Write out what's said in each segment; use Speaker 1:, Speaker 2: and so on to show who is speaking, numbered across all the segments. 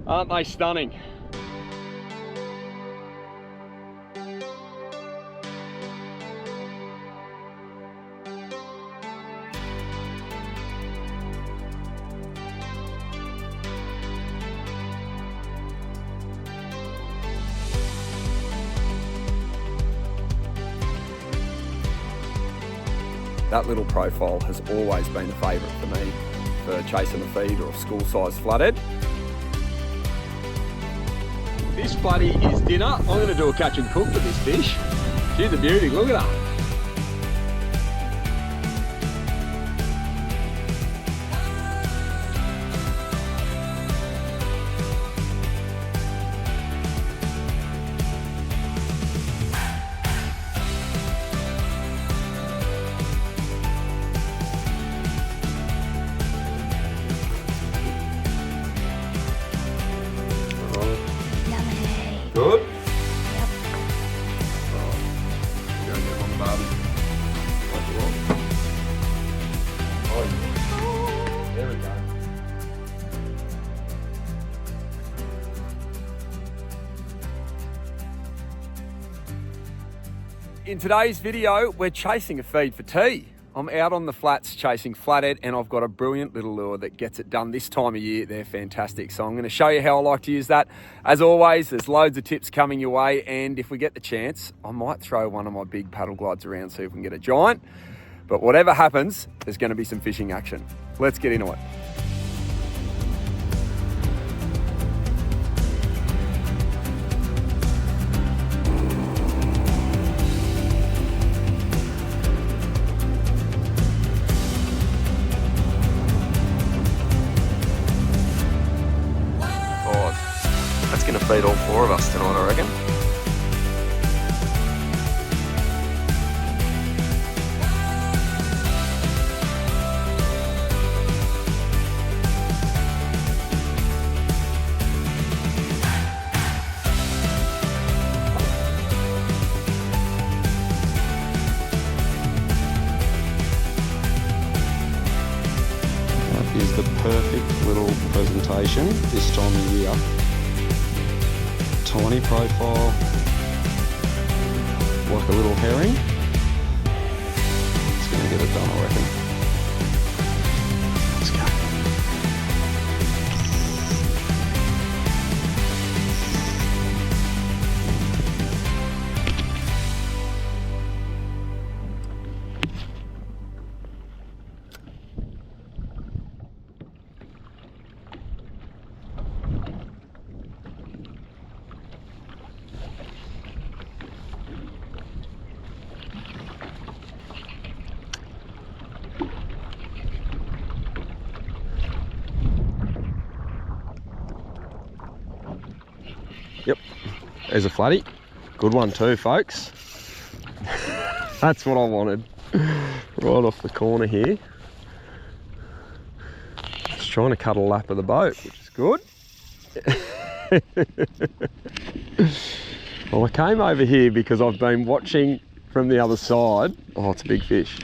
Speaker 1: Aren't they stunning? That little profile has always been a favourite for me for chasing a feed or a school-sized flathead. This flatty is dinner. I'm going to do a catch and cook for this fish. She's a beauty, look at her. Good? Yep. Oh, I'm going to get on the barbie. Oh, there we go. In today's video, we're chasing a feed for tea. I'm out on the flats chasing flathead, and I've got a brilliant little lure that gets it done this time of year. They're fantastic. So I'm going to show you how I like to use that. As always, there's loads of tips coming your way, and if we get the chance, I might throw one of my big paddle glides around, see if we can get a giant. But whatever happens, there's going to be some fishing action. Let's get into it. Going to feed all four of us tonight, I reckon. That is the perfect little presentation this time of year. Tiny profile, like a little herring. It's going to get it done, I reckon. Let's go. Yep, there's a flatty. Good one too, folks. That's what I wanted. Right off the corner here. Just trying to cut a lap of the boat, which is good. Well, I came over here because I've been watching from the other side. Oh, it's a big fish.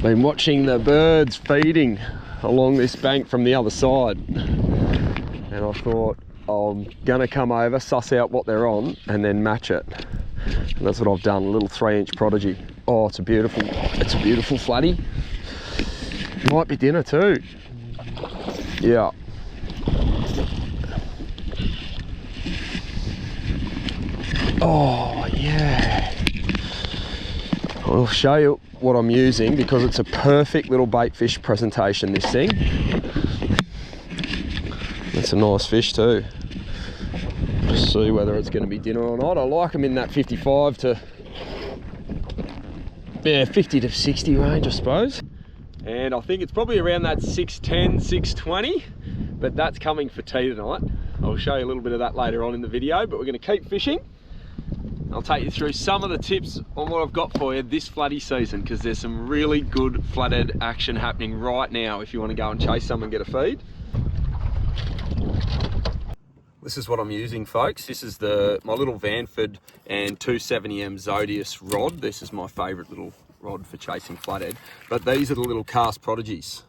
Speaker 1: Been watching the birds feeding along this bank from the other side. And I thought, I'm gonna come over, suss out what they're on, and then match it. And that's what I've done, a little 3-inch prodigy. Oh, it's a beautiful flatty. Might be dinner too. Yeah. Oh, yeah. I'll show you what I'm using because it's a perfect little bait fish presentation, this thing. It's a nice fish too. Just see whether it's going to be dinner or not. I like them in that 55 to 50 to 60 range, I suppose. And I think it's probably around that 610, 620, but that's coming for tea tonight. I'll show you a little bit of that later on in the video, but we're going to keep fishing. I'll take you through some of the tips on what I've got for you this flatty season, because there's some really good flathead action happening right now if you want to go and chase some and get a feed. This is what I'm using, folks. This is my little Vanford and 270M Zodias rod. This is my favourite little rod for chasing flathead. But these are the little cast prodigies.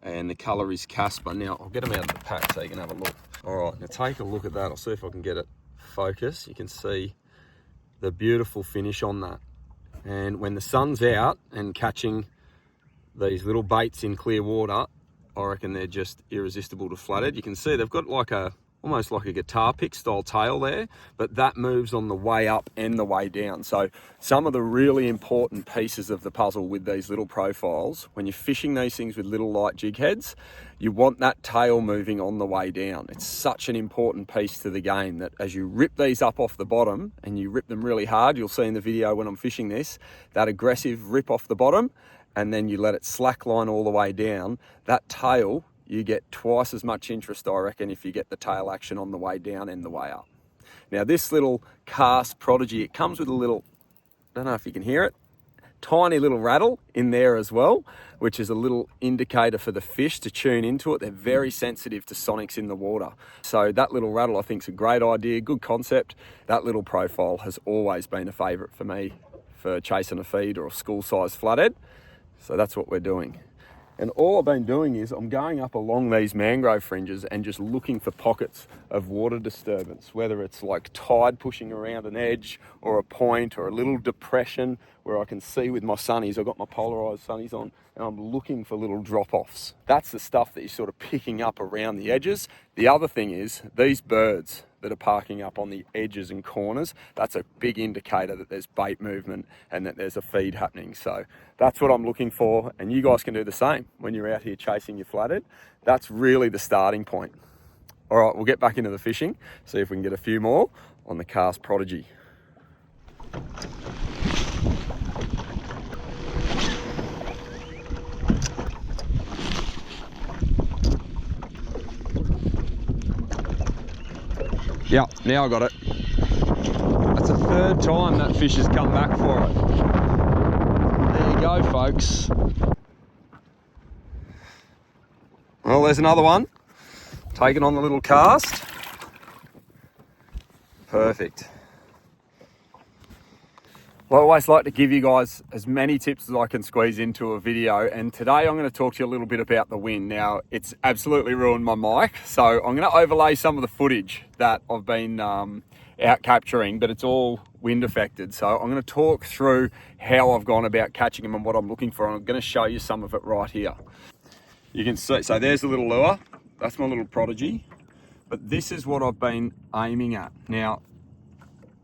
Speaker 1: and the colour is Casper. Now, I'll get them out of the pack so you can have a look. All right, now take a look at that. I'll see if I can get it focus. You can see the beautiful finish on that. And when the sun's out and catching these little baits in clear water, I reckon they're just irresistible to flathead. You can see they've got like almost like a guitar pick style tail there, but that moves on the way up and the way down. So some of the really important pieces of the puzzle with these little profiles, when you're fishing these things with little light jig heads, you want that tail moving on the way down. It's such an important piece to the game that as you rip these up off the bottom and you rip them really hard, you'll see in the video when I'm fishing this, that aggressive rip off the bottom, and then you let it slack line all the way down, that tail, you get twice as much interest, I reckon, if you get the tail action on the way down and the way up. Now this little cast Prodigy, it comes with a little, I don't know if you can hear it, tiny little rattle in there as well, which is a little indicator for the fish to tune into it. They're very sensitive to sonics in the water. So that little rattle I think is a great idea, good concept. That little profile has always been a favourite for me for chasing a feed or a school-sized flathead. So that's what we're doing. And all I've been doing is I'm going up along these mangrove fringes and just looking for pockets of water disturbance, whether it's like tide pushing around an edge or a point or a little depression where I can see with my sunnies, I've got my polarized sunnies on, and I'm looking for little drop-offs. That's the stuff that you're sort of picking up around the edges. The other thing is these birds that are parking up on the edges and corners, that's a big indicator that there's bait movement and that there's a feed happening. So that's what I'm looking for, and you guys can do the same when you're out here chasing your flathead. That's really the starting point. All right, we'll get back into the fishing, see if we can get a few more on the cast Prodigy. Yeah, now I got it. That's the third time that fish has come back for it. There you go, folks. Well, there's another one. Taking on the little cast. Perfect. Well, I always like to give you guys as many tips as I can squeeze into a video, and today I'm going to talk to you a little bit about the wind. Now, it's absolutely ruined my mic, so I'm going to overlay some of the footage that I've been out capturing, but it's all wind affected. So I'm going to talk through how I've gone about catching them and what I'm looking for, and I'm going to show you some of it right here. You can see, so there's the little lure, that's my little Prodigy, but this is what I've been aiming at. Now,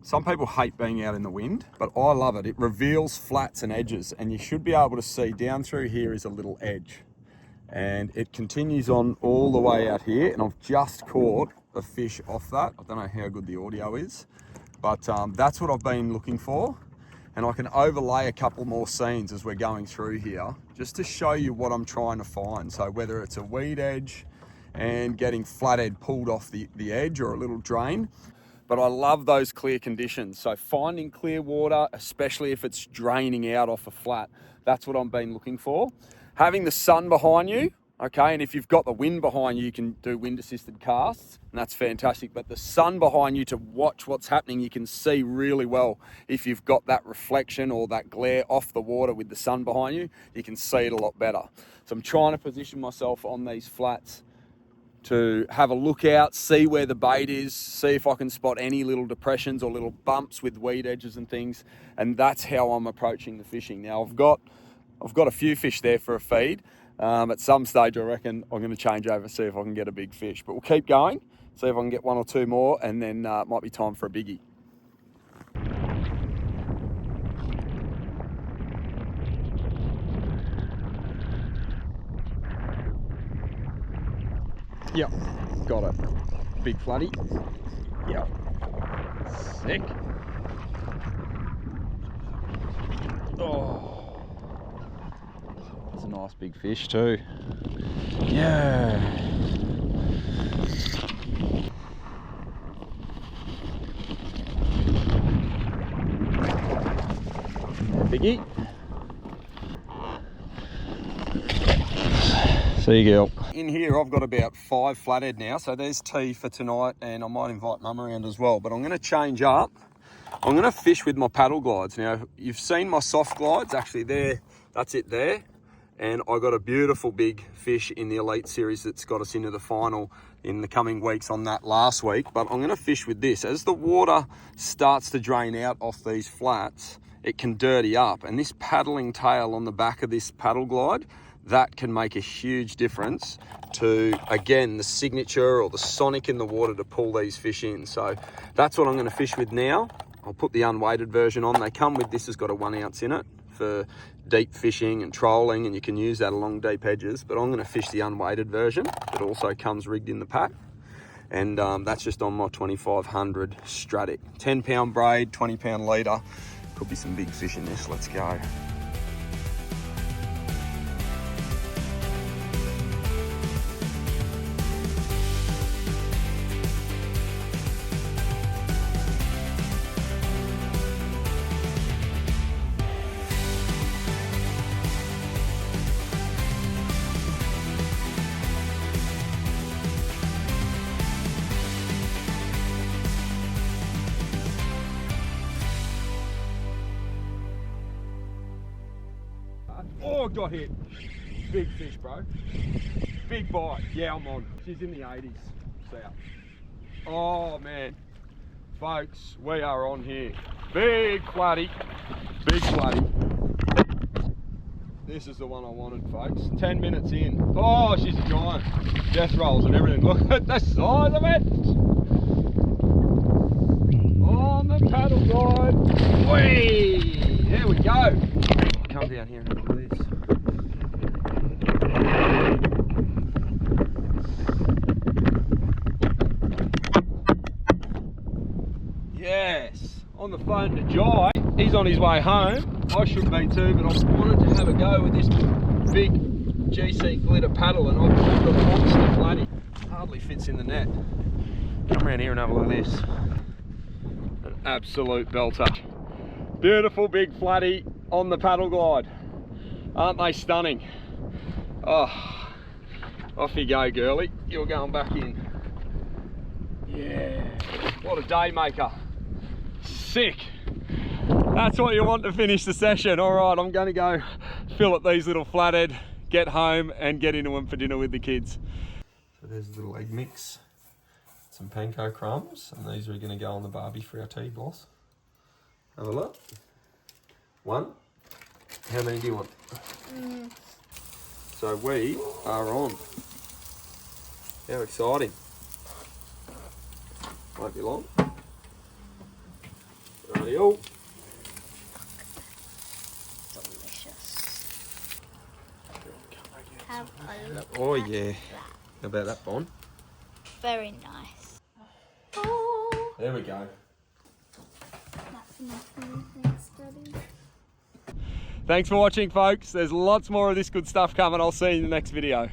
Speaker 1: some people hate being out in the wind, but I love it. It reveals flats and edges, and you should be able to see down through here is a little edge. And it continues on all the way out here, and I've just caught a fish off that. I don't know how good the audio is, but that's what I've been looking for. And I can overlay a couple more scenes as we're going through here, just to show you what I'm trying to find. So whether it's a weed edge and getting flathead pulled off the edge or a little drain, but I love those clear conditions. So finding clear water, especially if it's draining out off a flat, that's what I've been looking for. Having the sun behind you, okay, and if you've got the wind behind you, you can do wind assisted casts, and that's fantastic. But the sun behind you to watch what's happening, you can see really well. If you've got that reflection or that glare off the water with the sun behind you, you can see it a lot better. So I'm trying to position myself on these flats to have a look out, see where the bait is, see if I can spot any little depressions or little bumps with weed edges and things, and that's how I'm approaching the fishing. Now I've got a few fish there for a feed. At some stage I reckon I'm going to change over, see if I can get a big fish, but we'll keep going, see if I can get one or two more, and then it might be time for a biggie. Yep, got it. Big flatty. Yep. Sick. Oh, that's a nice big fish too. Yeah. Biggie. See you, girl. In here I've got about 5 flathead now, so there's tea for tonight, and I might invite Mum around as well, but I'm going to change up. I'm going to fish with my paddle glides. Now, you've seen my soft glides, actually there, that's it there, And I got a beautiful big fish in the Elite Series that's got us into the final in the coming weeks on that last week. But I'm going to fish with this. As the water starts to drain out off these flats, it can dirty up. And this paddling tail on the back of this paddle glide, that can make a huge difference to, again, the signature or the sonic in the water to pull these fish in. So that's what I'm going to fish with now. I'll put the unweighted version on. They come with, this has got a 1 ounce in it for deep fishing and trolling, and you can use that along deep edges, but I'm going to fish the unweighted version that also comes rigged in the pack, and that's just on my 2500 Stradic. 10-pound braid, 20-pound leader. Could be some big fish in this. Let's go. Oh, got hit. Big fish, bro. Big bite. Yeah, I'm on. She's in the 80s. South. Oh, man. Folks, we are on here. Big flatty. Big flatty. This is the one I wanted, folks. 10 minutes in. Oh, she's a giant. Death rolls and everything. Look at the size of it. On the paddle glide. Whee! There we go. Come down here and have a look at this. Yes, on the phone to Jai. He's on his way home. I should be too, but I wanted to have a go with this big GC glitter paddle, and I've got a monster flatty. Hardly fits in the net. Come around here and have a look at this. An absolute belter. Beautiful big flatty on the paddle glide. Aren't they stunning? Oh, off you go, girlie. You're going back in. Yeah, what a day maker. Sick. That's what you want to finish the session. All right, I'm going to go fillet these little flathead, get home and get into them for dinner with the kids. So there's a little egg mix, some panko crumbs, and these are going to go on the barbie for our tea, boss. Have a look. 1. How many do you want? So we are on. How exciting. Won't be long. Rightio.
Speaker 2: Delicious. Have a look.
Speaker 1: Oh yeah. How about that, Bon?
Speaker 2: Very nice. Oh.
Speaker 1: There we go.
Speaker 2: That's enough for me, thanks, Daddy.
Speaker 1: Thanks for watching, folks. There's lots more of this good stuff coming. I'll see you in the next video.